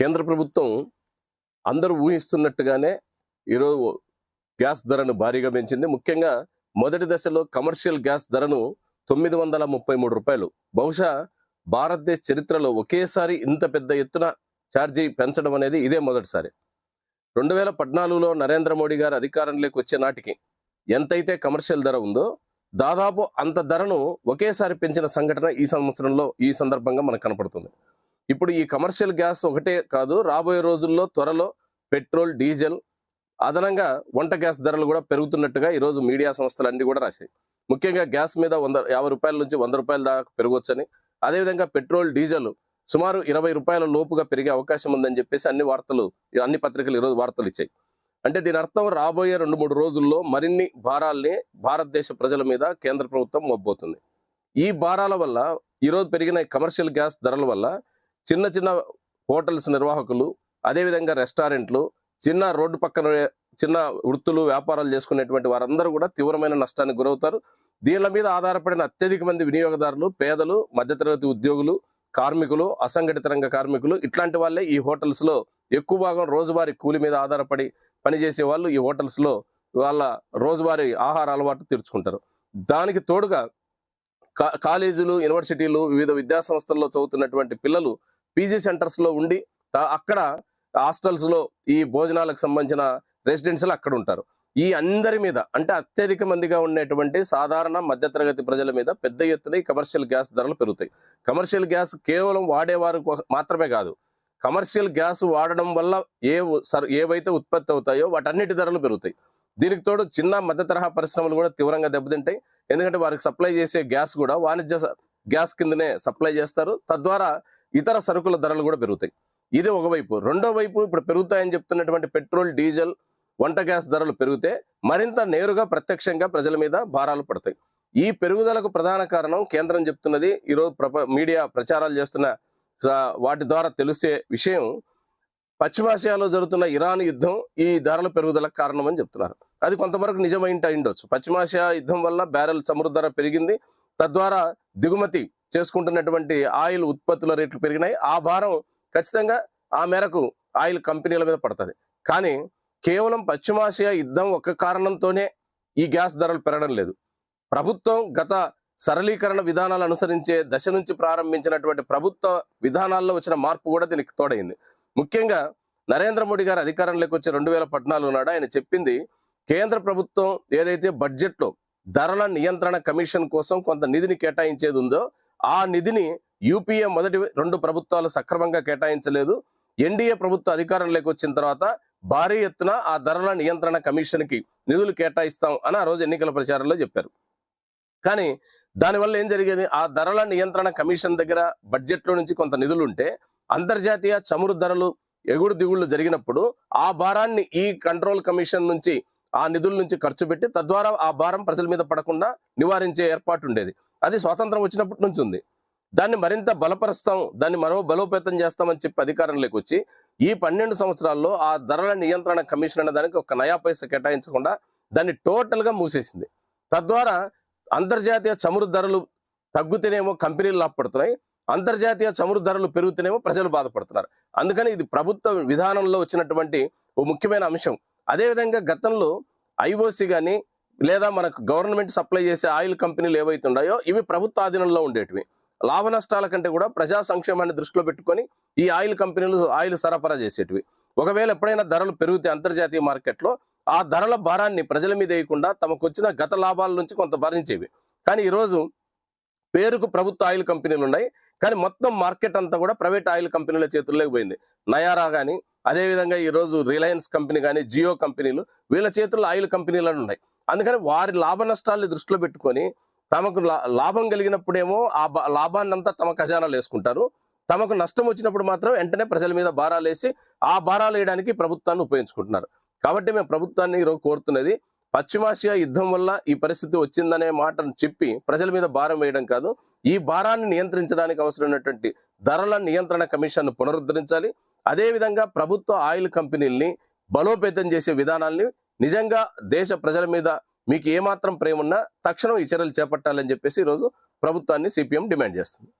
కేంద్ర ప్రభుత్వం అందరూ ఊహిస్తున్నట్టుగానే ఈరోజు గ్యాస్ ధరను భారీగా పెంచింది. ముఖ్యంగా మొదటి దశలో కమర్షియల్ గ్యాస్ ధరను 933 రూపాయలు. బహుశా భారతదేశ చరిత్రలో ఒకేసారి ఇంత పెద్ద ఎత్తున ఛార్జీ పెంచడం అనేది ఇదే మొదటిసారి. 2014లో నరేంద్ర మోడీ గారు అధికారంలోకి వచ్చే నాటికి ఎంతైతే కమర్షియల్ ధర ఉందో దాదాపు అంత ధరను ఒకేసారి పెంచిన సంఘటన ఈ సందర్భంగా మనకు కనపడుతుంది. ఇప్పుడు ఈ కమర్షియల్ గ్యాస్ ఒకటే కాదు, రాబోయే రోజుల్లో త్వరలో పెట్రోల్, డీజిల్, అదనంగా వంట గ్యాస్ ధరలు కూడా పెరుగుతున్నట్టుగా ఈరోజు మీడియా సంస్థలన్నీ కూడా రాశాయి. ముఖ్యంగా గ్యాస్ మీద 50 రూపాయల నుంచి 100 రూపాయల దాకా పెరగవచ్చని, అదేవిధంగా పెట్రోల్, డీజిల్ సుమారు 20 రూపాయల లోపుగా పెరిగే అవకాశం ఉందని చెప్పేసి అన్ని పత్రికలు ఈరోజు వార్తలు ఇచ్చాయి. అంటే దీని అర్థం రాబోయే 2-3 రోజుల్లో మరిన్ని భారాల్ని భారతదేశ ప్రజల మీద కేంద్ర ప్రభుత్వం మోపబోతుంది. ఈ భారాల వల్ల ఈరోజు పెరిగిన కమర్షియల్ గ్యాస్ ధరల వల్ల చిన్న చిన్న హోటల్స్ నిర్వాహకులు, అదేవిధంగా రెస్టారెంట్లు, చిన్న రోడ్డు పక్కన చిన్న వృత్తులు, వ్యాపారాలు చేసుకునేటువంటి వారందరూ కూడా తీవ్రమైన నష్టానికి గురవుతారు. దీనిల మీద ఆధారపడిన అత్యధిక మంది వినియోగదారులు, పేదలు, మధ్యతరగతి ఉద్యోగులు, కార్మికులు, అసంఘటిత రంగ కార్మికులు, ఇట్లాంటి వాళ్ళే ఈ హోటల్స్ లో ఎక్కువ భాగం రోజువారీ కూలి మీద ఆధారపడి పనిచేసే వాళ్ళు ఈ హోటల్స్ లో వాళ్ళ రోజువారీ ఆహార అలవాటు తీర్చుకుంటారు. దానికి తోడుగా కాలేజీలు, యూనివర్సిటీలు, వివిధ విద్యా సంస్థల్లో చదువుతున్నటువంటి పిల్లలు పీజీ సెంటర్స్ లో ఉండి అక్కడ హాస్టల్స్ లో ఈ భోజనాలకు సంబంధించిన రెసిడెన్షియల్ అక్కడ ఉంటారు. ఈ అందరి మీద అంటే అత్యధిక మందిగా ఉండేటువంటి సాధారణ మధ్యతరగతి ప్రజల మీద పెద్ద ఎత్తున ఈ కమర్షియల్ గ్యాస్ ధరలు పెరుగుతాయి. కమర్షియల్ గ్యాస్ కేవలం వాడేవారు మాత్రమే కాదు, కమర్షియల్ గ్యాస్ వాడడం వల్ల ఏవైతే ఉత్పత్తి అవుతాయో వాటన్నిటి ధరలు పెరుగుతాయి. దీనికి తోడు చిన్న మధ్య తరహా పరిశ్రమలు కూడా తీవ్రంగా దెబ్బతింటాయి. ఎందుకంటే వారికి సప్లై చేసే గ్యాస్ కూడా వాణిజ్య గ్యాస్ కిందనే సప్లై చేస్తారు. తద్వారా ఇతర సరుకుల ధరలు కూడా పెరుగుతాయి. ఇది ఒకవైపు. రెండో వైపు ఇప్పుడు పెరుగుతాయని చెప్తున్నటువంటి పెట్రోల్, డీజిల్, వంట గ్యాస్ ధరలు పెరిగితే మరింత నేరుగా ప్రత్యక్షంగా ప్రజల మీద భారాలు పడతాయి. ఈ పెరుగుదలకు ప్రధాన కారణం కేంద్రం చెప్తున్నది, ఈరోజు మీడియా ప్రచారాలు చేస్తున్న వాటి ద్వారా తెలిసే విషయం, పశ్చిమాసియాలో జరుగుతున్న ఇరాన్ యుద్ధం ఈ ధరల పెరుగుదలకు కారణం అని చెప్తున్నారు. అది కొంతవరకు నిజమైండొచ్చు. పశ్చిమాసియా యుద్ధం వల్ల బ్యారెల్ చమురు ధర పెరిగింది. తద్వారా దిగుమతి చేసుకుంటున్నటువంటి ఆయిల్ ఉత్పత్తుల రేట్లు పెరిగినాయి. ఆ భారం ఖచ్చితంగా ఆ మేరకు ఆయిల్ కంపెనీల మీద పడుతుంది. కానీ కేవలం పశ్చిమాసియా యుద్ధం ఒక కారణంతోనే ఈ గ్యాస్ ధరలు పెరగడం లేదు. ప్రభుత్వం గత సరళీకరణ విధానాలు అనుసరించే దశ నుంచి ప్రారంభించినటువంటి ప్రభుత్వ విధానాల్లో వచ్చిన మార్పు కూడా దీనికి తోడైంది. ముఖ్యంగా నరేంద్ర మోడీ గారు అధికారంలోకి వచ్చే 2014 నాడు ఆయన చెప్పింది, కేంద్ర ప్రభుత్వం ఏదైతే బడ్జెట్లో ధరల నియంత్రణ కమిషన్ కోసం కొంత నిధిని కేటాయించేది ఉందో ఆ నిధిని యూపీఏ మొదటి 2 ప్రభుత్వాలు సక్రమంగా కేటాయించలేదు. ఎన్డీఏ ప్రభుత్వ అధికారంలోకి వచ్చిన తర్వాత భారీ ఎత్తున ఆ ధరల నియంత్రణ కమిషన్ కి నిధులు కేటాయిస్తాం అని ఆ రోజు ఎన్నికల ప్రచారంలో చెప్పారు. కానీ దానివల్ల ఏం జరిగేది, ఆ ధరల నియంత్రణ కమిషన్ దగ్గర బడ్జెట్లో నుంచి కొంత నిధులు ఉంటే అంతర్జాతీయ చమురు ధరలు ఎగుడు దిగుళ్ళు జరిగినప్పుడు ఆ భారాన్ని ఈ కంట్రోల్ కమిషన్ నుంచి ఆ నిధుల నుంచి ఖర్చు పెట్టి తద్వారా ఆ భారం ప్రజల మీద పడకుండా నివారించే ఏర్పాటు ఉండేది. అది స్వాతంత్రం వచ్చినప్పటి నుంచి ఉంది. దాన్ని మరింత బలపరుస్తాం, దాన్ని మరో బలోపేతం చేస్తామని చెప్పి అధికారంలోకి వచ్చి ఈ 12 సంవత్సరాల్లో ఆ ధరల నియంత్రణ కమిషన్ అనే దానికి ఒక నయా పైసా కేటాయించకుండా దాన్ని టోటల్ గా మూసేసింది. తద్వారా అంతర్జాతీయ చమురు ధరలు తగ్గుతేనేమో కంపెనీలు లాభపడుతున్నాయి, అంతర్జాతీయ చమురు ధరలు పెరుగుతూనేమో ప్రజలు బాధపడుతున్నారు. అందుకని ఇది ప్రభుత్వ విధానంలో వచ్చినటువంటి ఓ ముఖ్యమైన అంశం. అదేవిధంగా గతంలో ఐఓసి కానీ లేదా మనకు గవర్నమెంట్ సప్లై చేసే ఆయిల్ కంపెనీలు ఏవైతే ఉన్నాయో ఇవి ప్రభుత్వ ఆధీనంలో ఉండేటివి. లాభ నష్టాల కంటే కూడా ప్రజా సంక్షేమాన్ని దృష్టిలో పెట్టుకొని ఈ ఆయిల్ కంపెనీలు ఆయిల్ సరఫరా చేసేటివి. ఒకవేళ ఎప్పుడైనా ధరలు పెరిగితే అంతర్జాతీయ మార్కెట్లో ఆ ధరల భారాన్ని ప్రజల మీద వేయకుండా తమకు వచ్చిన గత లాభాల నుంచి కొంత భరించేవి. కానీ ఈరోజు పేరుకు ప్రభుత్వ ఆయిల్ కంపెనీలు ఉన్నాయి, కానీ మొత్తం మార్కెట్ అంతా కూడా ప్రైవేట్ ఆయిల్ కంపెనీల చేతుల్లోకి పోయింది. నయారా కానీ, అదేవిధంగా ఈరోజు రిలయన్స్ కంపెనీ కానీ, జియో కంపెనీలు, వీళ్ళ చేతుల్లో ఆయిల్ కంపెనీలు ఉన్నాయి. అందుకని వారి లాభ నష్టాలని దృష్టిలో పెట్టుకొని తమకు లాభం కలిగినప్పుడేమో ఆ లాభాన్ని అంతా తమ ఖజానాలు వేసుకుంటారు, తమకు నష్టం వచ్చినప్పుడు మాత్రం వెంటనే ప్రజల మీద భారాలు వేసి ఆ భారాలు వేయడానికి ప్రభుత్వాన్ని ఉపయోగించుకుంటున్నారు. కాబట్టి మేము ప్రభుత్వాన్ని ఈరోజు కోరుతున్నది, పశ్చిమాసియా యుద్ధం వల్ల ఈ పరిస్థితి వచ్చిందనే మాటను చెప్పి ప్రజల మీద భారం వేయడం కాదు, ఈ భారాన్ని నియంత్రించడానికి అవసరమైనటువంటి ధరల నియంత్రణ కమిషన్ పునరుద్ధరించాలి. అదేవిధంగా ప్రభుత్వ ఆయిల్ కంపెనీల్ని బలోపేతం చేసే విధానాల్ని నిజంగా దేశ ప్రజల మీద మీకు ఏమాత్రం ప్రేమ ఉన్నా తక్షణం ఈ చర్యలు చేపట్టాలని చెప్పేసి ఈరోజు ప్రభుత్వాన్ని సిపిఎం డిమాండ్ చేస్తుంది.